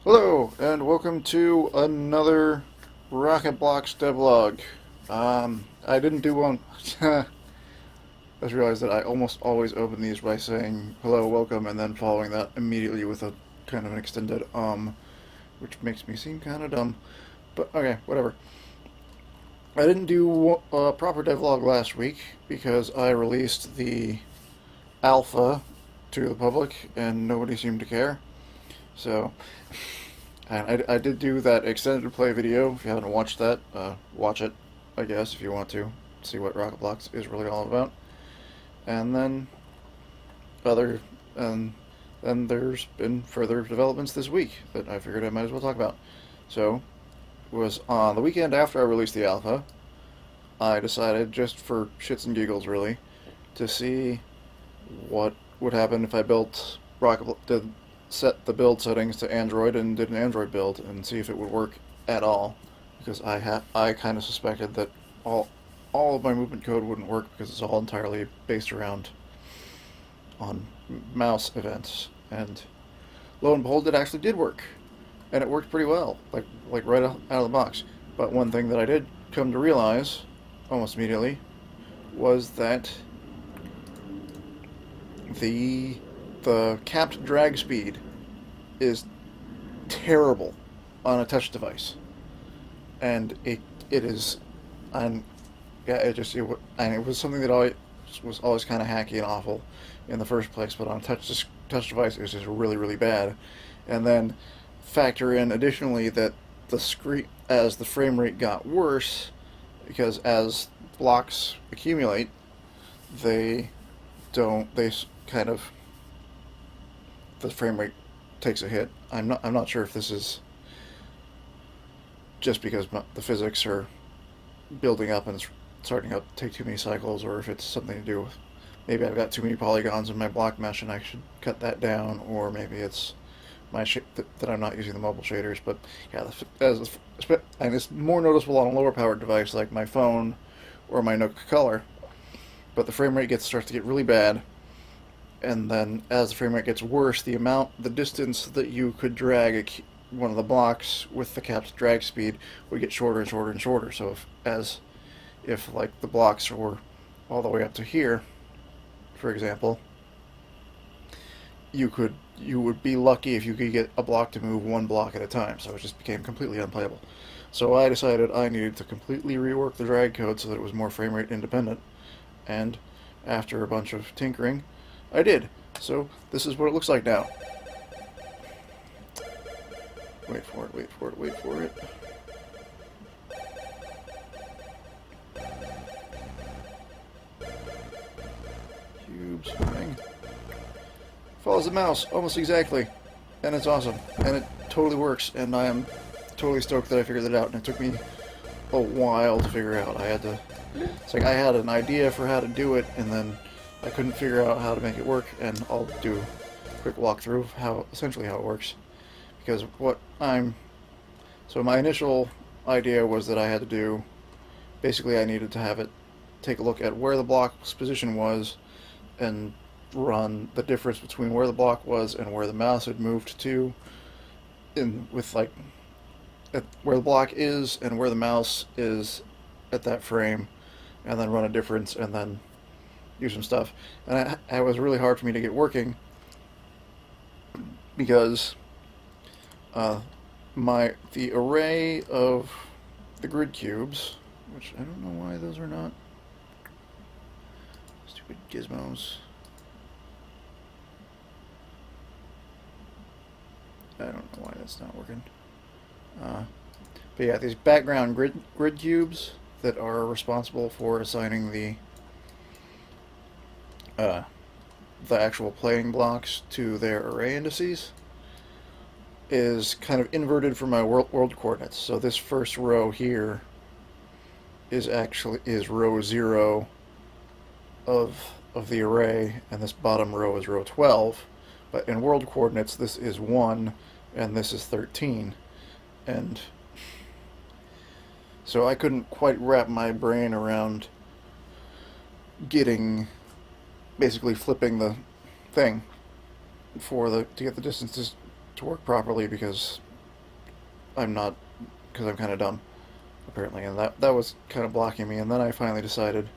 Hello, and welcome to another Rocket Blocks devlog. I didn't do one. I just realized that I almost always open these by saying hello, welcome, and then following that immediately with a kind of an extended which makes me seem kind of dumb. But okay, whatever. I didn't do a proper devlog last week because I released the alpha to the public and nobody seemed to care. So and I did do that extended play video. If you haven't watched that, watch it, I guess, if you want to see what Rocket Blocks is really all about. And then other, and then there's been further developments this week that I figured I might as well talk about. So, it was on the weekend after I released the alpha, I decided, just for shits and giggles really, to see what would happen if I built did set the build settings to Android and did an Android build and see if it would work at all, because I kind of suspected that all of my movement code wouldn't work because it's all entirely based around on mouse events, and lo and behold, it actually did work, and it worked pretty well, like right out of the box. But one thing that I did come to realize almost immediately was that the the capped drag speed is terrible on a touch device, and it is, and yeah, and it was something that always was always kind of hacky and awful in the first place. But on a touch device, it was just really bad. And then factor in additionally that the screen, as the frame rate got worse, because as blocks accumulate, they don't they kind of the frame rate takes a hit. I'm not sure if this is just because the physics are building up and it's starting to take too many cycles, or if it's something to do with maybe I've got too many polygons in my block mesh and I should cut that down, or maybe it's my that I'm not using the mobile shaders. But yeah, and it's more noticeable on a lower powered device like my phone or my Nook Color. But the frame rate starts to get really bad, and then as the frame rate gets worse, the distance that you could drag one of the blocks with the capped drag speed would get shorter and shorter and shorter. So if like the blocks were all the way up to here, for example, you would be lucky if you could get a block to move one block at a time. So it just became completely unplayable. So I decided I needed to completely rework the drag code so that it was more frame rate independent. And after a bunch of tinkering, I did. So this is what it looks like now. Wait for it, wait for it, wait for it. Cubes, thing. Follows the mouse, almost exactly. And it's awesome. And it totally works, and I am totally stoked that I figured it out, and it took me a while to figure out. It's like I had an idea for how to do it, and then I couldn't figure out how to make it work, and I'll do a quick walkthrough of essentially how it works. Because so my initial idea was that I had to do, basically I needed to have it take a look at where the block's position was and run the difference between where the block was and where the mouse had moved to, with like where the block is and where the mouse is at that frame, and then run a difference and then do some stuff. And it was really hard for me to get working because the array of the grid cubes, which I don't know why those are not, stupid gizmos. I don't know why that's not working. But yeah, these background grid cubes that are responsible for assigning the actual playing blocks to their array indices is kind of inverted from my world coordinates. So this first row here is row 0 of the array, and this bottom row is row 12. But in world coordinates, this is 1, and this is 13. And so I couldn't quite wrap my brain around basically flipping the thing to get the distances to work properly, because I'm not, because I'm kind of dumb, apparently, and that was kind of blocking me. And then I finally decided,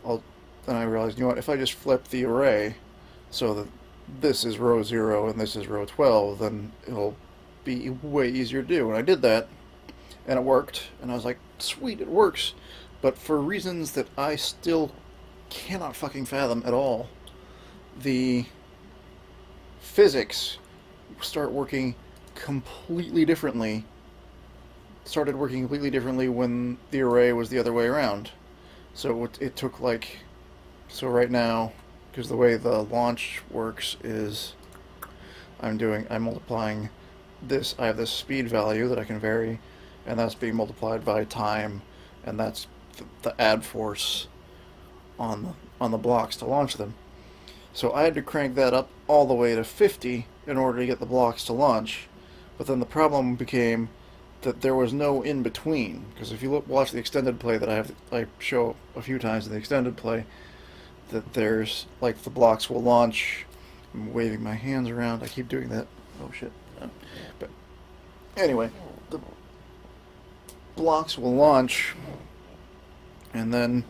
I'll, then I realized, you know what, if I just flip the array so that this is row 0 and this is row 12, then it'll be way easier to do. And I did that, and it worked, and I was like, sweet, it works. But for reasons that I still cannot fucking fathom at all, the physics start working completely differently started working completely differently when the array was the other way around. So it took like, so right now, because the way the launch works is I'm multiplying this, I have this speed value that I can vary, and that's being multiplied by time, and that's the add force on the blocks to launch them. So I had to crank that up all the way to 50 in order to get the blocks to launch. But then the problem became that there was no in between, because if you watch the extended play that I show a few times in the extended play, that there's like the blocks will launch. I'm waving my hands around. I keep doing that. Oh shit. But anyway, the blocks will launch, and then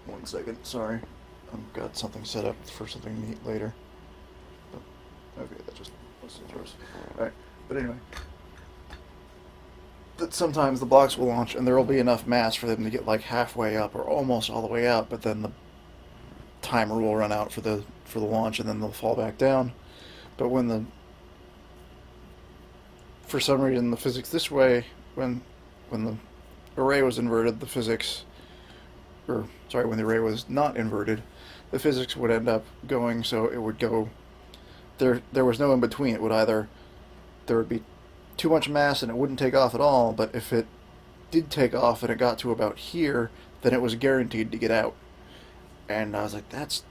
1 second. Sorry, I've got something set up for something neat later. But, okay, that just was yours. All right, but anyway. That sometimes the blocks will launch and there will be enough mass for them to get like halfway up or almost all the way up, but then the timer will run out for the launch and then they'll fall back down. But for some reason the physics this way, when the array was inverted, when the array was not inverted, the physics would end up going so it would go there was no in between. It would either there would be too much mass and it wouldn't take off at all, but if it did take off and it got to about here, then it was guaranteed to get out. And I was like, that's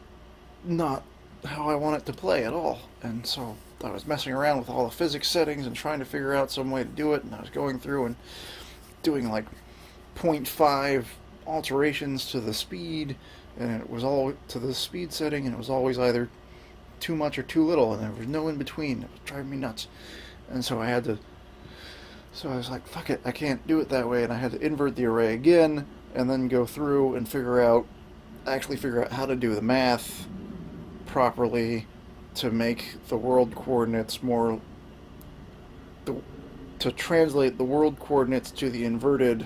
not how I want it to play at all. And so I was messing around with all the physics settings and trying to figure out some way to do it, and I was going through and doing like 0.5 alterations to the speed, and it was all to the speed setting, and it was always either too much or too little, and there was no in between. It was driving me nuts. And so I was like, fuck it, I can't do it that way, and I had to invert the array again, and then go through and figure out how to do the math properly to make the world coordinates to translate the world coordinates to the inverted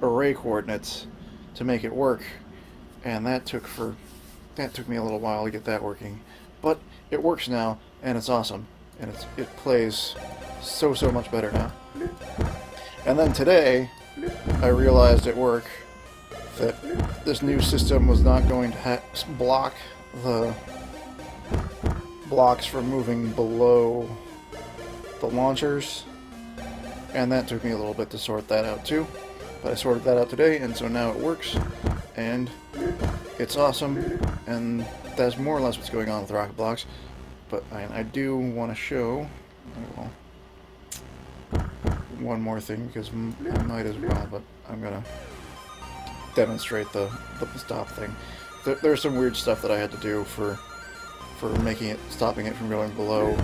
array coordinates to make it work. And that took me a little while to get that working. But it works now, and it's awesome. And it plays so much better now. And then today, I realized at work that this new system was not going to block the blocks from moving below the launchers, and that took me a little bit to sort that out too. But I sorted that out today, and so now it works, and it's awesome, and that's more or less what's going on with Rocket Blocks. But I do want to show one more thing, because I might as well, but I'm going to demonstrate the stop thing. There's some weird stuff that I had to do for stopping it from going below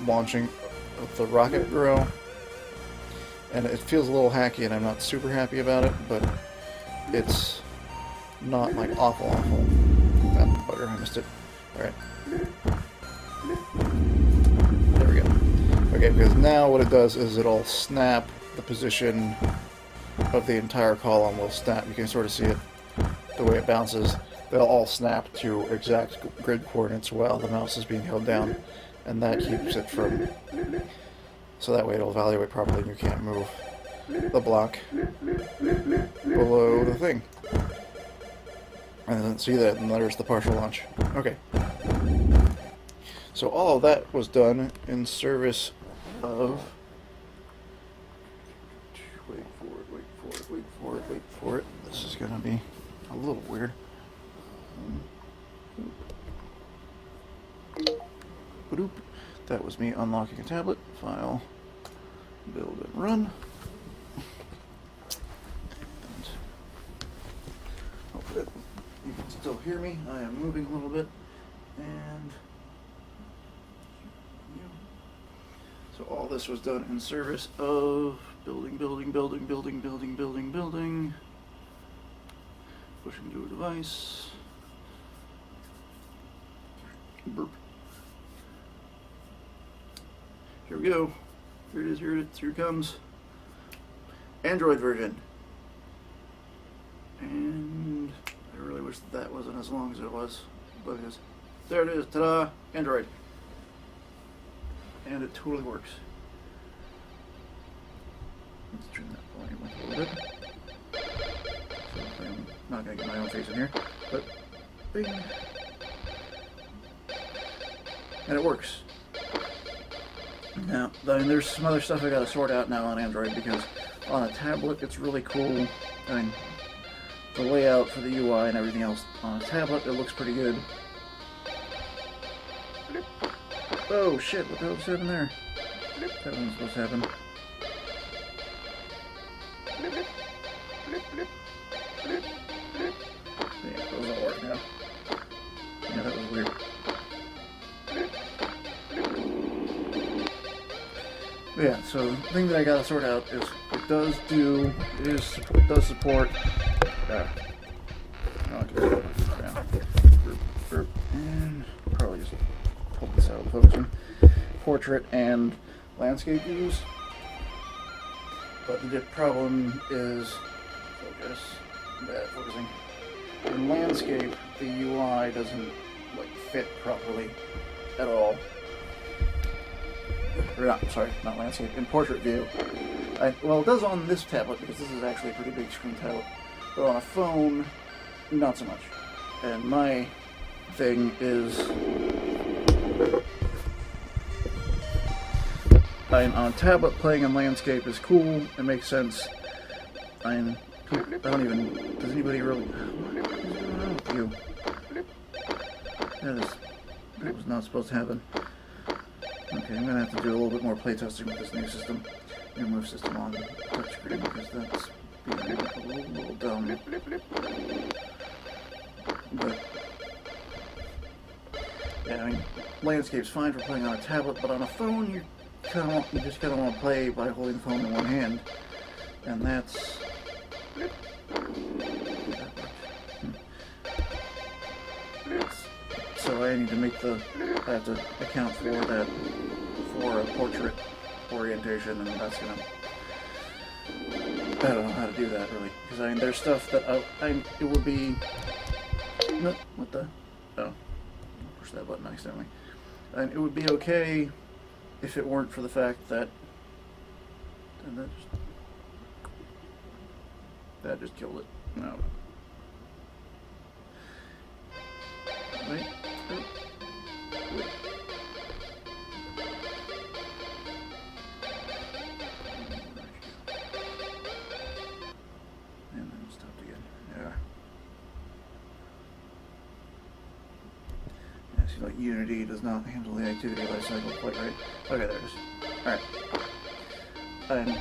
launching of the rocket row. And it feels a little hacky, and I'm not super happy about it, but it's not like awful. That bugger, I missed it. Alright. There we go. Okay, because now what it does is it'll snap the position of the entire column will snap. You can sort of see it, the way it bounces. They'll all snap to exact grid coordinates while the mouse is being held down, and that keeps it from... So that way it'll evaluate properly and you can't move the block below the thing. And then see that, and there's the partial launch. Okay. So all of that was done in service of... Wait for it. This is going to be a little weird. Ba-doop. That was me unlocking a tablet. File, build and run. And hopefully you can still hear me. I am moving a little bit. And So all this was done in service of building, pushing to a device. Burp. Here we go. Here it is, here it comes. Android version. And I really wish that wasn't as long as it was, but it is. There it is, ta-da, Android. And it totally works. Let's turn that volume up a little bit. So I'm not going to get my own face in here, but bing. And it works. Now, I mean, there's some other stuff I got to sort out now on Android, because on a tablet it's really cool. I mean, the layout for the UI and everything else. On a tablet it looks pretty good. Oh shit, what the hell just happened there? That wasn't supposed to happen. Yeah, those all work now. Yeah, that was weird. But yeah, so the thing that I gotta sort out is it does support and probably just pull this out of focusing. Portrait and landscape views. But the problem is bad focusing. In landscape, the UI doesn't fit properly at all. Or not landscape, in portrait view. Well, it does on this tablet, because this is actually a pretty big screen tablet. But on a phone, not so much. And my thing is, on a tablet, playing in landscape is cool, it makes sense. I don't even, does anybody really, what's going on with you? That was not supposed to happen. Okay, I'm going to have to do a little bit more playtesting with this new system, new move system on touchscreen, because that's being a little dumb. But, yeah, I mean, landscape's fine for playing on a tablet, but on a phone, you just kind of want to play by holding the phone in one hand, and that's... So I need to I have to account for that, for a portrait orientation, and that's gonna, I don't know how to do that really, because I mean, there's stuff that it would be, no, what the, oh, push that button accidentally, and it would be okay if it weren't for the fact that, and that just killed it, no. Wait. Wait. And then it stopped again. Yeah. Yeah, see, like Unity does not handle the activity lifecycle quite right. Okay, there it is. Alright. And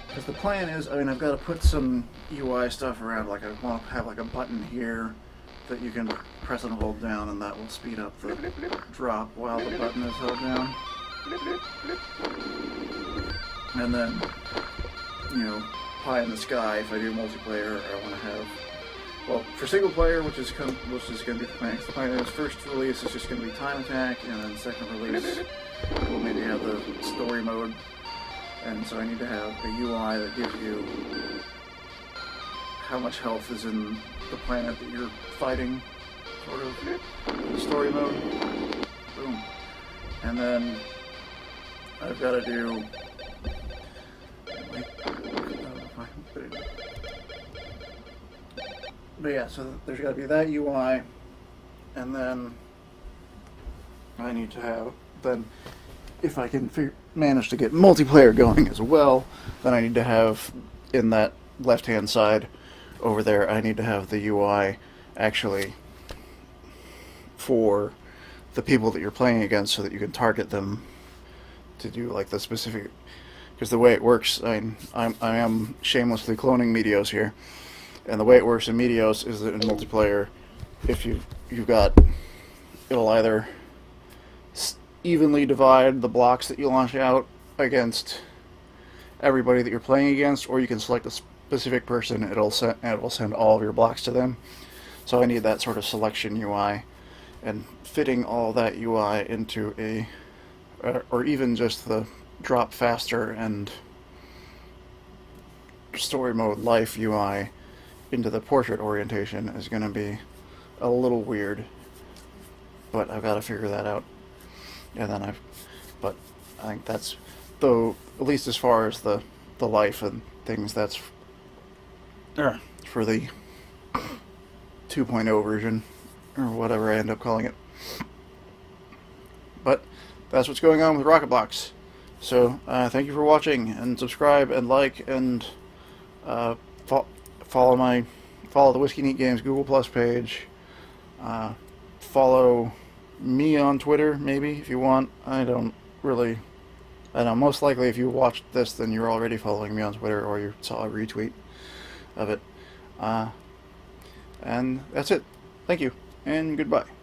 because the plan is, I mean, I've got to put some UI stuff around, like I want to have like a button here that you can press and hold down, and that will speed up the drop while the button is held down. And then, you know, pie in the sky if I do multiplayer, I want to have, well, for single player, which is going to be the plan. The plan is first release is just going to be time attack, and then second release we'll maybe have the story mode. And so I need to have a UI that gives you how much health is in the planet that you're fighting, sort of, in story mode. Boom. And then I've got to do, but yeah, so there's got to be that UI, and then I need to have, then if I can manage to get multiplayer going as well, then I need to have, in that left-hand side over there, I need to have the UI actually for the people that you're playing against, so that you can target them to do like the specific, because the way it works, I am shamelessly cloning Meteos here, and the way it works in Meteos is that in multiplayer, if you've got, it'll either evenly divide the blocks that you launch out against everybody that you're playing against, or you can select a specific person. It'll send all of your blocks to them. So I need that sort of selection UI, and fitting all that UI into a, or even just the drop faster and story mode life UI into the portrait orientation is going to be a little weird, but I've got to figure that out. And then but I think that's, though, at least as far as the life and things, that's for the 2.0 version, or whatever I end up calling it. But that's what's going on with Rocket Blocks. So thank you for watching, and subscribe and like, and follow the Whiskey Neat Games Google Plus page. Follow me on Twitter, maybe, if you want. I don't know. Most likely, if you watched this, then you're already following me on Twitter, or you saw a retweet of it. And that's it. Thank you, and goodbye.